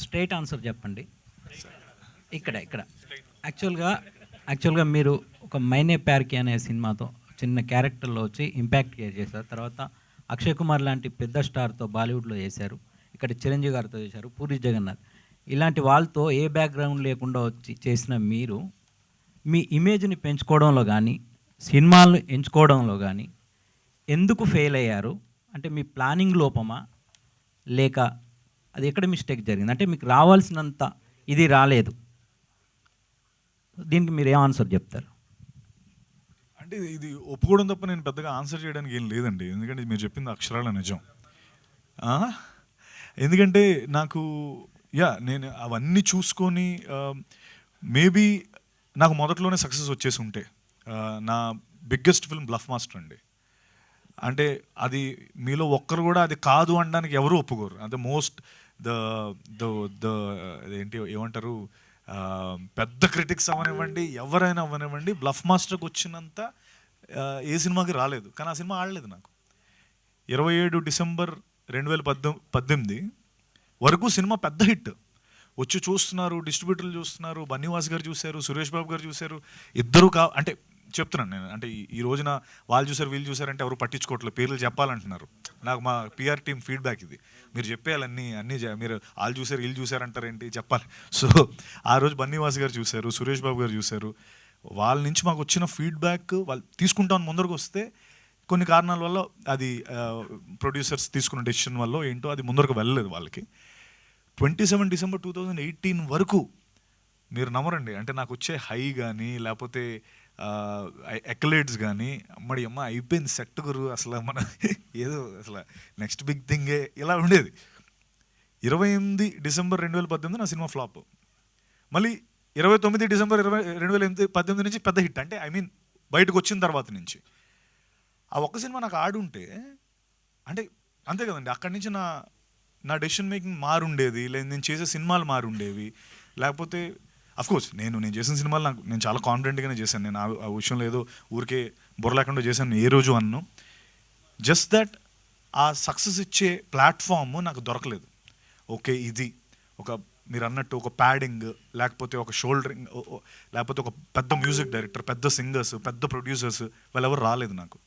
Straight answer చెప్పండి. ఇక్కడ ఇక్కడ యాక్చువల్గా మీరు ఒక మైనే ప్యార్కి అనే సినిమాతో చిన్న క్యారెక్టర్లో వచ్చి ఇంపాక్ట్ క్రియేట్ చేశారు. తర్వాత అక్షయ్ కుమార్ లాంటి పెద్ద స్టార్తో బాలీవుడ్లో చేశారు. ఇక్కడ చిరంజీవి గారితో చేశారు, పూరి జగన్నాథ్ ఇలాంటి వాళ్ళతో ఏ బ్యాక్గ్రౌండ్ లేకుండా వచ్చి చేసిన మీరు మీ ఇమేజ్ని పెంచుకోవడంలో కానీ సినిమాలను ఎంచుకోవడంలో కానీ ఎందుకు ఫెయిల్ అయ్యారు? అంటే మీ ప్లానింగ్ లోపమా, లేక అది ఎక్కడ మిస్టేక్ జరిగింది? అంటే మీకు రావాల్సినంత ఇది రాలేదు, దీనికి మీరు ఏం ఆన్సర్ చెప్తారు? అంటే ఇది ఒప్పుకోవడం తప్ప నేను పెద్దగా ఆన్సర్ చేయడానికి ఏం లేదండి. ఎందుకంటే మీరు చెప్పింది అక్షరాల నిజం. ఎందుకంటే నాకు నేను అవన్నీ చూసుకొని మేబీ నాకు మొదట్లోనే సక్సెస్ వచ్చేసి ఉంటే నా బిగ్గెస్ట్ ఫిల్మ్ బ్లఫ్ మాస్టర్ అండి. అంటే అది మీలో ఒక్కరు కూడా అది కాదు అనడానికి ఎవరు ఒప్పుకోరు. అంటే మోస్ట్ ద ద ద ఏంటి ఏమంటారు, పెద్ద క్రిటిక్స్ అవ్వనివ్వండి, ఎవరైనా అవ్వనివ్వండి, బ్లఫ్ మాస్టర్కి వచ్చినంత ఏ సినిమాకి రాలేదు. కానీ ఆ సినిమా ఆడలేదు నాకు. 27 డిసెంబర్ 2018 వరకు సినిమా పెద్ద హిట్. వచ్చి చూస్తున్నారు, డిస్ట్రిబ్యూటర్లు చూస్తున్నారు, బన్నీవాస్ గారు చూశారు, సురేష్ బాబు గారు చూశారు. ఇద్దరు అంటే చెప్తున్నాను నేను, అంటే ఈ రోజున వాళ్ళు చూసారు వీళ్ళు చూసారంటే ఎవరు పట్టించుకోవట్లేదు, పేర్లు చెప్పాలంటున్నారు. నాకు మా పిఆర్ టీమ్ ఫీడ్బ్యాక్ ఇది, మీరు చెప్పేయాలన్నీ మీరు వాళ్ళు చూసారు వీళ్ళు చూసారంటారేంటి చెప్పాలి. సో ఆ రోజు బన్నీవాస్ గారు చూశారు, సురేష్ బాబు గారు చూశారు. వాళ్ళ నుంచి మాకు వచ్చిన ఫీడ్బ్యాక్ వాళ్ళు తీసుకుంటామని ముందరకు వస్తే కొన్ని కారణాల వల్ల అది ప్రొడ్యూసర్స్ తీసుకున్న డెసిషన్ వల్ల ఏంటో అది ముందరకు వెళ్ళలేదు వాళ్ళకి. 27 డిసెంబర్ 2018 వరకు మీరు నమ్మరండి, అంటే నాకు వచ్చే హై కానీ లేకపోతే ఎక్లైడ్స్ కానీ అమ్మడి అమ్మ అయిపోయింది సెట్ గురు, అసలు మన ఏదో అసలు నెక్స్ట్ బిగ్ థింగే ఇలా ఉండేది. 28 డిసెంబర్ 2018 నా సినిమా ఫ్లాప్. మళ్ళీ 29 డిసెంబర్ 2018 నుంచి పెద్ద హిట్. అంటే బయటకు వచ్చిన తర్వాత నుంచి ఆ ఒక్క సినిమా నాకు ఆడుంటే అంటే అంతే కదండి, అక్కడి నుంచి నా డెసిషన్ మేకింగ్ మారుండేది, లేదా నేను చేసే సినిమాలు మారుండేవి. లేకపోతే అఫ్కోర్స్ నేను చేసిన సినిమాలు నేను చాలా కాన్ఫిడెంట్గానే చేశాను. నేను ఆ విషయంలో ఏదో ఊరికే బుర్ర లేకుండా చేశాను ఏ రోజు అన్ను. జస్ట్ దట్ ఆ సక్సెస్ ఇచ్చే ప్లాట్ఫామ్ నాకు దొరకలేదు. ఓకే, ఇది ఒక మీరు అన్నట్టు ఒక ప్యాడింగ్, లేకపోతే ఒక షోల్డరింగ్, లేకపోతే ఒక పెద్ద మ్యూజిక్ డైరెక్టర్, పెద్ద సింగర్స్, పెద్ద ప్రొడ్యూసర్స్ వాళ్ళెవరు రాలేదు నాకు.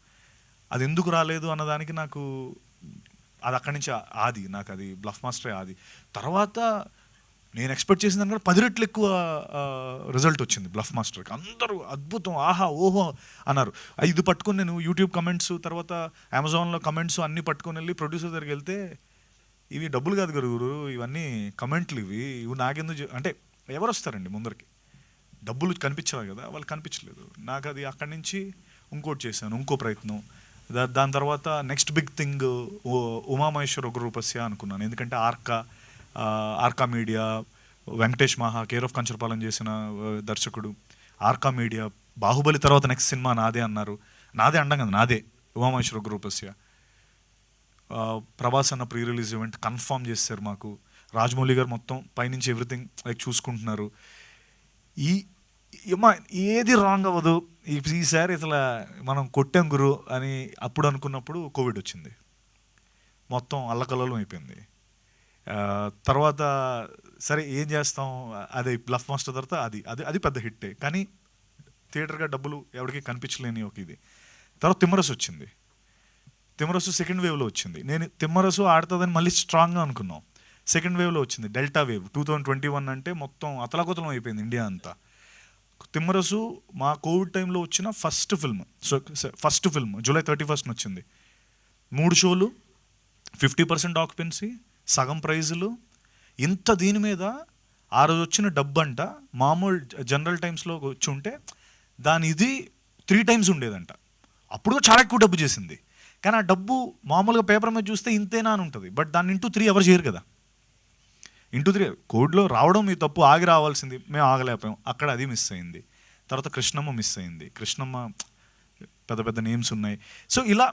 అది ఎందుకు రాలేదు అన్నదానికి నాకు అది అక్కడి నుంచి ఆది, నాకు అది బ్లఫ్ మాస్టరే ఆది. తర్వాత నేను ఎక్స్పెక్ట్ చేసిన దానికంటే 10 రెట్లు ఎక్కువ రిజల్ట్ వచ్చింది బ్లఫ్ మాస్టర్కి. అందరూ అద్భుతం, ఆహా ఓహో అన్నారు. ఇది పట్టుకొని నేను యూట్యూబ్ కమెంట్స్, తర్వాత అమెజాన్లో కమెంట్స్ అన్నీ పట్టుకొని వెళ్ళి ప్రొడ్యూసర్ దగ్గరికి వెళ్తే, ఇవి డబ్బులు కాదు గురు, ఇవన్నీ కమెంట్లు, ఇవి నాకెందుకు అంటే ఎవరు వస్తారండి ముందరికి, డబ్బులు కనిపించాలి కదా, వాళ్ళు కనిపించలేదు. నాకు అది అక్కడి నుంచి ఇంకోటి చేశాను, ఇంకో ప్రయత్నం. దాని తర్వాత నెక్స్ట్ బిగ్ థింగ్ ఉమామహేశ్వర ఉగ్రరూపస్య అనుకున్నాను. ఎందుకంటే ఆర్కా మీడియా, వెంకటేష్ మహా, కేర్ ఆఫ్ కంచరపాలెం చేసిన దర్శకుడు, ఆర్కా మీడియా, బాహుబలి తర్వాత నెక్స్ట్ సినిమా నాదే అన్నారు. నాదే అండం కదా, నాదే ఉమామహేశ్వర ఉగ్రరూపస్య. ప్రభాస్ అన్న ప్రీ రిలీజ్ ఈవెంట్ కన్ఫర్మ్ చేశారు మాకు. రాజమౌళి గారు మొత్తం పైనుంచి ఎవ్రీథింగ్ చూసుకుంటున్నారు. ఏది రాంగ్ అవ్వదు ఈసారి, అసలు మనం కొట్టాం గురు అని అప్పుడు అనుకున్నప్పుడు కోవిడ్ వచ్చింది, మొత్తం అల్లకల్లోలం అయిపోయింది. తర్వాత సరే ఏం చేస్తాం, అది బ్లఫ్ మాస్టర్ తర్వాత అది పెద్ద హిట్టే, కానీ థియేటర్గా డబ్బులు ఎవరికి కనిపించలేని ఒక ఇది. తర్వాత తిమ్మరసు వచ్చింది. తిమ్మరసు సెకండ్ వేవ్లో వచ్చింది. నేను తిమ్మరసు ఆడుతుందని మళ్ళీ స్ట్రాంగ్గా అనుకున్నాం. సెకండ్ వేవ్లో వచ్చింది డెల్టా వేవ్. 2021 అంటే మొత్తం అతలాకుతలం అయిపోయింది ఇండియా అంతా. తిమ్మరసు మా కోవిడ్ టైంలో వచ్చిన ఫస్ట్ ఫిల్మ్ జూలై 31 వచ్చింది. 3 షోలు, 50% ఆక్యుపెన్సీ, సగం ప్రైజులు. ఇంత దీని మీద ఆ రోజు వచ్చిన డబ్బు అంట మామూలు జనరల్ టైమ్స్లో వచ్చి ఉంటే దాని ఇది 3 టైమ్స్ ఉండేదంట. అప్పుడు చాలా ఎక్కువ డబ్బు చేసింది. కానీ ఆ డబ్బు మామూలుగా పేపర్ మీద చూస్తే ఇంతేనా అని ఉంటుంది. బట్ దాన్ని ఇంటూ 3 ఎవరు చేయరు కదా. ఇంటూ 3 కోవిడ్లో రావడం మీ తప్పు, ఆగి రావాల్సింది, మేము ఆగలేకపోయాం, అక్కడ అది మిస్ అయింది. తర్వాత కృష్ణమ్మ మిస్ అయింది. కృష్ణమ్మ పెద్ద పెద్ద నేమ్స్ ఉన్నాయి. సో ఇలా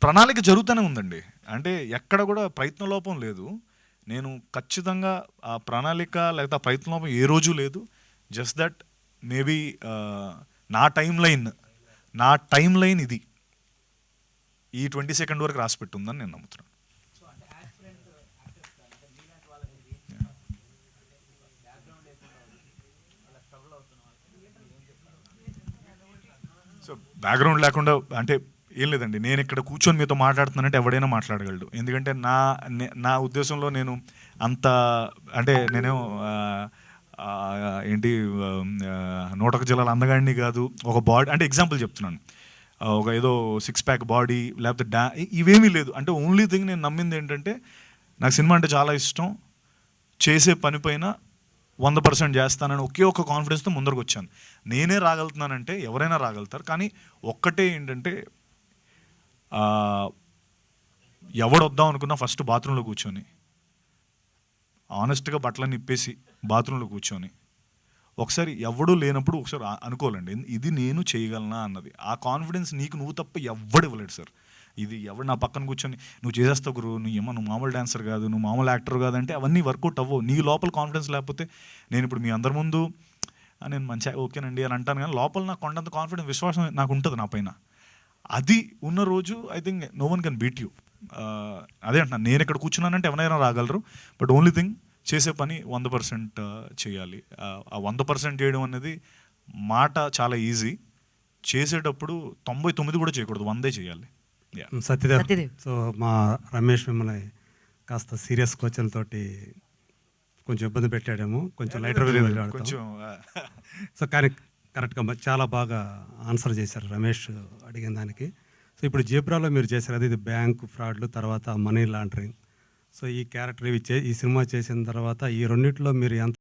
ప్రణాళిక జరుగుతూనే ఉందండి. అంటే ఎక్కడ కూడా ప్రయత్న లోపం లేదు. నేను ఖచ్చితంగా ఆ ప్రణాళిక లేకపోతే ఆ ప్రయత్న లోపం ఏ రోజు లేదు. జస్ట్ దట్ మేబీ నా టైం లైన్ ఇది ఈ 22 వరకు రాసి పెట్టుందని నేను నమ్ముతున్నాను. సో బ్యాక్గ్రౌండ్ లేకుండా అంటే ఏం లేదండి, నేను ఇక్కడ కూర్చొని మీతో మాట్లాడుతున్నానంటే ఎవడైనా మాట్లాడగలడు. ఎందుకంటే నా ఉద్దేశంలో నేను అంత అంటే నేనేం ఏంటి 101 జిల్లాల అందగాడిని కాదు. ఒక బాడీ అంటే ఎగ్జాంపుల్ చెప్తున్నాను, ఒక ఏదో 6 ప్యాక్ బాడీ లేకపోతే ఇవేమీ లేదు. అంటే ఓన్లీ థింగ్ నేను నమ్మింది ఏంటంటే నాకు సినిమా అంటే చాలా ఇష్టం, చేసే పని పైన 100% చేస్తానని ఒకే ఒక కాన్ఫిడెన్స్తో ముందరకు వచ్చాను. నేనే రాగలుగుతున్నానంటే ఎవరైనా రాగలుగుతారు. కానీ ఒక్కటే ఏంటంటే ఎవడు వద్దాం అనుకున్నా ఫస్ట్ బాత్రూంలో కూర్చొని ఆనెస్ట్గా బట్టలన్నీ ఇప్పేసి బాత్రూంలో కూర్చొని ఒకసారి ఎవడూ లేనప్పుడు ఒకసారి అనుకోవాలండి, ఇది నేను చేయగలనా అన్నది. ఆ కాన్ఫిడెన్స్ నీకు నువ్వు తప్ప ఎవ్వడు ఇవ్వలేడు సార్. ఇది ఎవడు నా పక్కన కూర్చొని నువ్వు చేసేస్తావు గురు, నువ్వు మామూలు డాన్సర్ కాదు, నువ్వు మామూలు యాక్టర్ కాదు అంటే అవన్నీ వర్కౌట్ అవ్వవు. నీ లోపల కాన్ఫిడెన్స్ లేకపోతే నేను ఇప్పుడు మీ అందరి ముందు నేను మంచిగా ఓకేనండి అని అంటాను, కానీ లోపల నాకు కొండంత కాన్ఫిడెన్స్ విశ్వాసం నాకు ఉంటుంది నా పైన. అది ఉన్న రోజు I think no one can beat you. అదే అంటున్నాను, నేను ఇక్కడ కూర్చున్నానంటే ఎవరైనా రాగలరు. బట్ ఓన్లీ థింగ్ చేసే పని 100% చేయాలి. ఆ 100% చేయడం అనేది మాట చాలా ఈజీ, చేసేటప్పుడు 99 కూడా చేయకూడదు, 100 చేయాలి. సత్యదేవ్. సో మా రమేష్ మిమ్మల్ని కాస్త సీరియస్ క్వశ్చన్తోటి కొంచెం ఇబ్బంది పెట్టాడేమో, కొంచెం లైటర్ కొంచెం సో కానీ కరెక్ట్గా చాలా బాగా ఆన్సర్ చేశారు రమేష్ అడిగిన దానికి. సో ఇప్పుడు జీబ్రాలో మీరు చేశారు, అది ఇది బ్యాంక్ ఫ్రాడ్లు, తర్వాత మనీ లాండరింగ్. సో ఈ క్యారెక్టర్ ఈ సినిమా చేసిన తర్వాత ఈ రెండిట్లో మీరు ఎంత